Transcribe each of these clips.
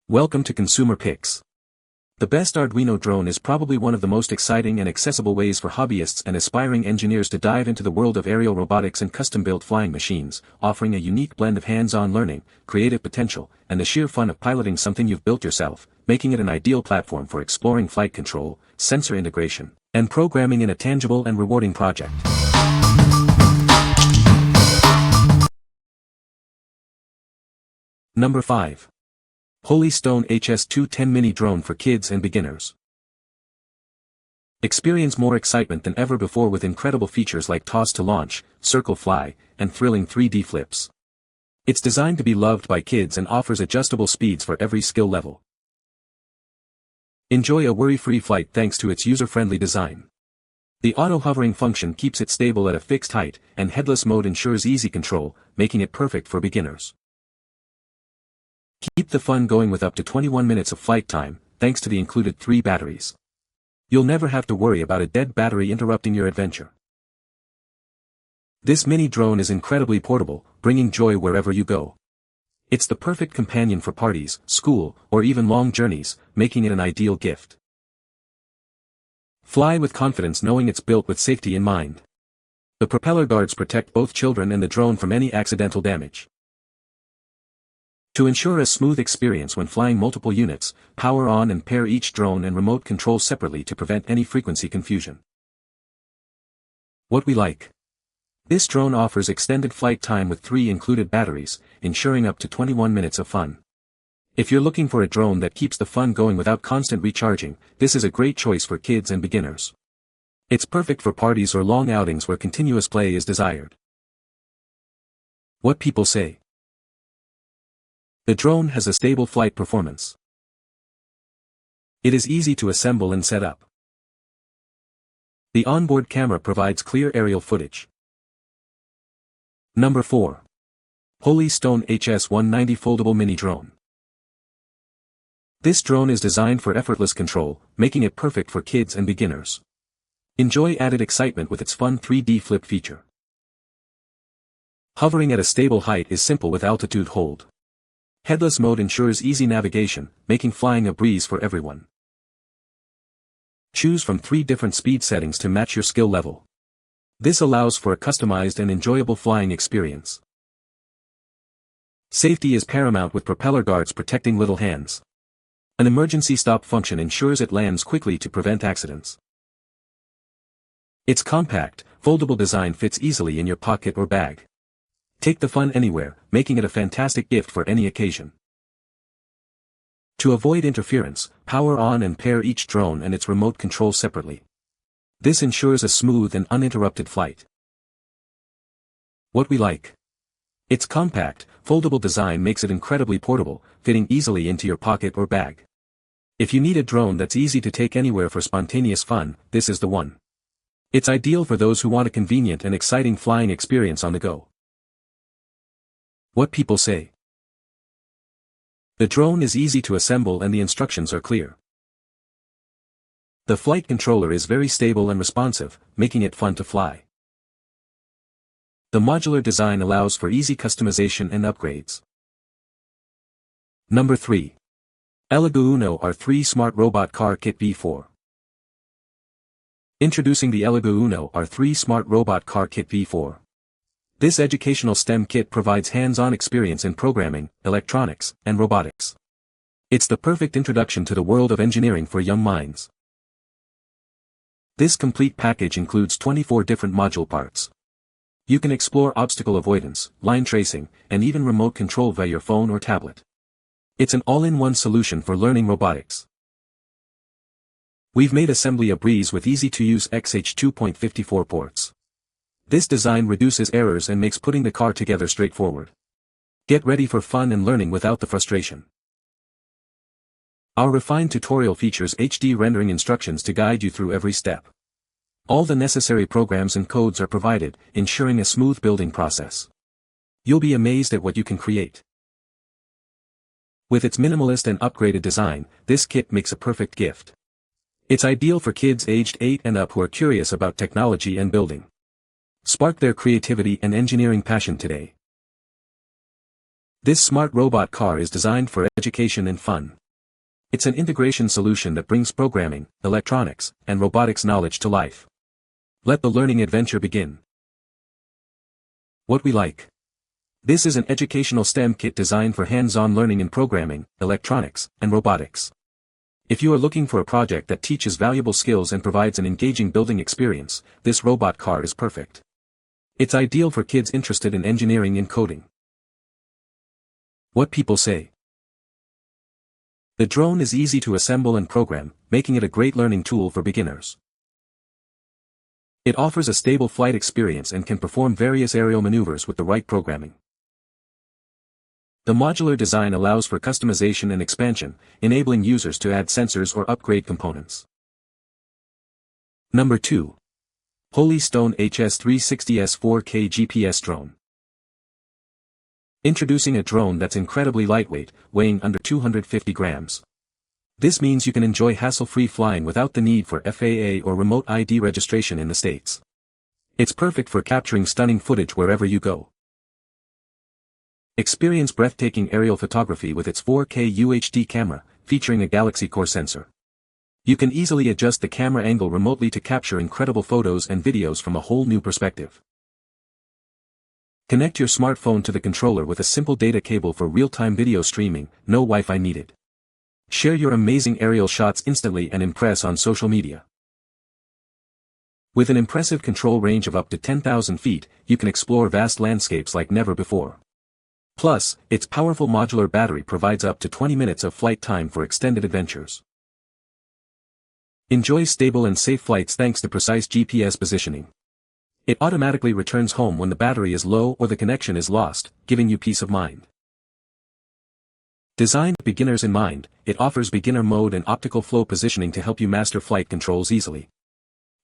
Welcome to Consumer Picks. The best Arduino drone is probably one of the most exciting and accessible ways for hobbyists and aspiring engineers to dive into the world of aerial robotics and custom-built flying machines, offering a unique blend of hands-on learning, creative potential, and the sheer fun of piloting something you've built yourself, making it an ideal platform for exploring flight control, sensor integration, and programming in a tangible and rewarding project. Number 5. Holy Stone HS210 Mini Drone for Kids and Beginners. Experience more excitement than ever before with incredible features like toss to launch, circle fly, and thrilling 3D flips. It's designed to be loved by kids and offers adjustable speeds for every skill level. Enjoy a worry-free flight thanks to its user-friendly design. The auto-hovering function keeps it stable at a fixed height, and headless mode ensures easy control, making it perfect for beginners. Keep the fun going with up to 21 minutes of flight time, thanks to the included 3 batteries. You'll never have to worry about a dead battery interrupting your adventure. This mini drone is incredibly portable, bringing joy wherever you go. It's the perfect companion for parties, school, or even long journeys, making it an ideal gift. Fly with confidence knowing it's built with safety in mind. The propeller guards protect both children and the drone from any accidental damage. To ensure a smooth experience when flying multiple units, power on and pair each drone and remote control separately to prevent any frequency confusion. What we like. This drone offers extended flight time with 3 included batteries, ensuring up to 21 minutes of fun. If you're looking for a drone that keeps the fun going without constant recharging, this is a great choice for kids and beginners. It's perfect for parties or long outings where continuous play is desired. What people say. The drone has a stable flight performance. It is easy to assemble and set up. The onboard camera provides clear aerial footage. Number 4. Holy Stone HS190 Foldable Mini Drone. This drone is designed for effortless control, making it perfect for kids and beginners. Enjoy added excitement with its fun 3D flip feature. Hovering at a stable height is simple with altitude hold. Headless mode ensures easy navigation, making flying a breeze for everyone. Choose from 3 different speed settings to match your skill level. This allows for a customized and enjoyable flying experience. Safety is paramount with propeller guards protecting little hands. An emergency stop function ensures it lands quickly to prevent accidents. Its compact, foldable design fits easily in your pocket or bag. Take the fun anywhere, making it a fantastic gift for any occasion. To avoid interference, power on and pair each drone and its remote control separately. This ensures a smooth and uninterrupted flight. What we like. Its compact, foldable design makes it incredibly portable, fitting easily into your pocket or bag. If you need a drone that's easy to take anywhere for spontaneous fun, this is the one. It's ideal for those who want a convenient and exciting flying experience on the go. What people say. The drone is easy to assemble and the instructions are clear. The flight controller is very stable and responsive, making it fun to fly. The modular design allows for easy customization and upgrades. Number 3. ELEGOO Uno R3 Smart Robot Car Kit V4. Introducing the ELEGOO Uno R3 Smart Robot Car Kit V4. This educational STEM kit provides hands-on experience in programming, electronics, and robotics. It's the perfect introduction to the world of engineering for young minds. This complete package includes 24 different module parts. You can explore obstacle avoidance, line tracing, and even remote control via your phone or tablet. It's an all-in-one solution for learning robotics. We've made assembly a breeze with easy-to-use XH 2.54 ports. This design reduces errors and makes putting the car together straightforward. Get ready for fun and learning without the frustration. Our refined tutorial features HD rendering instructions to guide you through every step. All the necessary programs and codes are provided, ensuring a smooth building process. You'll be amazed at what you can create. With its minimalist and upgraded design, this kit makes a perfect gift. It's ideal for kids aged 8 and up who are curious about technology and building. Spark their creativity and engineering passion today. This smart robot car is designed for education and fun. It's an integration solution that brings programming, electronics, and robotics knowledge to life. Let the learning adventure begin. What we like. This is an educational STEM kit designed for hands-on learning in programming, electronics, and robotics. If you are looking for a project that teaches valuable skills and provides an engaging building experience, this robot car is perfect. It's ideal for kids interested in engineering and coding. What people say. The drone is easy to assemble and program, making it a great learning tool for beginners. It offers a stable flight experience and can perform various aerial maneuvers with the right programming. The modular design allows for customization and expansion, enabling users to add sensors or upgrade components. Number 2. Holy Stone HS360S 4K GPS Drone. Introducing a drone that's incredibly lightweight, weighing under 250 grams. This means you can enjoy hassle-free flying without the need for FAA or remote ID registration in the States. It's perfect for capturing stunning footage wherever you go. Experience breathtaking aerial photography with its 4K UHD camera, featuring a Galaxy Core sensor. You can easily adjust the camera angle remotely to capture incredible photos and videos from a whole new perspective. Connect your smartphone to the controller with a simple data cable for real-time video streaming, no Wi-Fi needed. Share your amazing aerial shots instantly and impress on social media. With an impressive control range of up to 10,000 feet, you can explore vast landscapes like never before. Plus, its powerful modular battery provides up to 20 minutes of flight time for extended adventures. Enjoy stable and safe flights thanks to precise GPS positioning. It automatically returns home when the battery is low or the connection is lost, giving you peace of mind. Designed with beginners in mind, it offers beginner mode and optical flow positioning to help you master flight controls easily.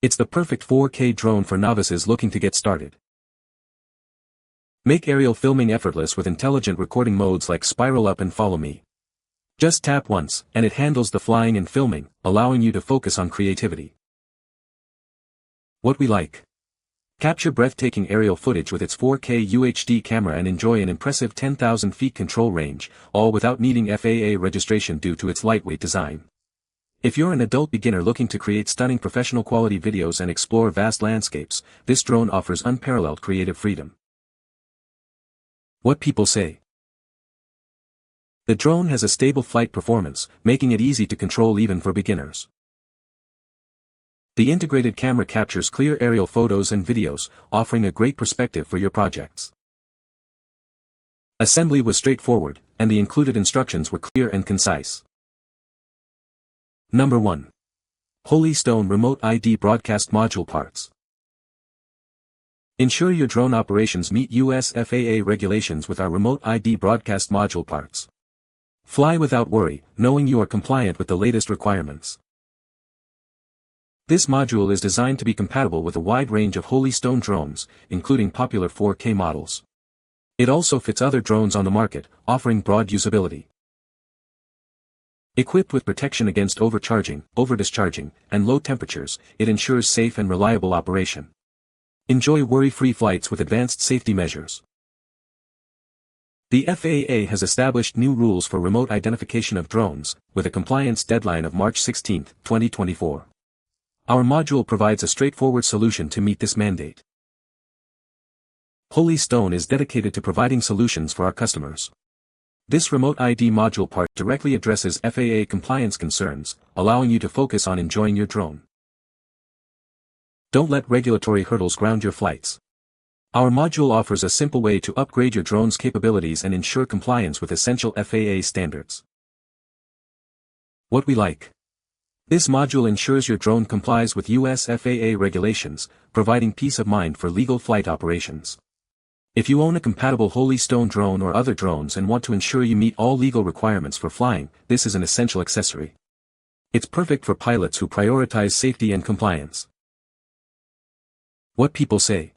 It's the perfect 4K drone for novices looking to get started. Make aerial filming effortless with intelligent recording modes like Spiral Up and Follow Me. Just tap once, and it handles the flying and filming, allowing you to focus on creativity. What we like. Capture breathtaking aerial footage with its 4K UHD camera and enjoy an impressive 10,000 feet control range, all without needing FAA registration due to its lightweight design. If you're an adult beginner looking to create stunning professional quality videos and explore vast landscapes, this drone offers unparalleled creative freedom. What people say. The drone has a stable flight performance, making it easy to control even for beginners. The integrated camera captures clear aerial photos and videos, offering a great perspective for your projects. Assembly was straightforward, and the included instructions were clear and concise. Number 1. Holy Stone Remote ID Broadcast Module Parts. Ensure your drone operations meet US FAA regulations with our Remote ID Broadcast Module parts. Fly without worry, knowing you are compliant with the latest requirements. This module is designed to be compatible with a wide range of Holy Stone drones, including popular 4K models. It also fits other drones on the market, offering broad usability. Equipped with protection against overcharging, overdischarging, and low temperatures, it ensures safe and reliable operation. Enjoy worry-free flights with advanced safety measures. The FAA has established new rules for remote identification of drones, with a compliance deadline of March 16, 2024. Our module provides a straightforward solution to meet this mandate. Holy Stone is dedicated to providing solutions for our customers. This remote ID module part directly addresses FAA compliance concerns, allowing you to focus on enjoying your drone. Don't let regulatory hurdles ground your flights. Our module offers a simple way to upgrade your drone's capabilities and ensure compliance with essential FAA standards. What we like. This module ensures your drone complies with US FAA regulations, providing peace of mind for legal flight operations. If you own a compatible Holy Stone drone or other drones and want to ensure you meet all legal requirements for flying, this is an essential accessory. It's perfect for pilots who prioritize safety and compliance. What people say.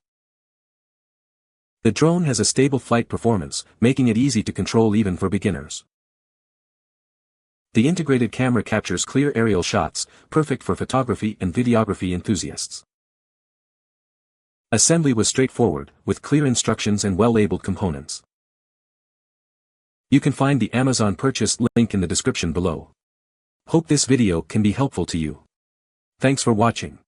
The drone has a stable flight performance, making it easy to control even for beginners. The integrated camera captures clear aerial shots, perfect for photography and videography enthusiasts. Assembly was straightforward, with clear instructions and well-labeled components. You can find the Amazon purchase link in the description below. Hope this video can be helpful to you. Thanks for watching.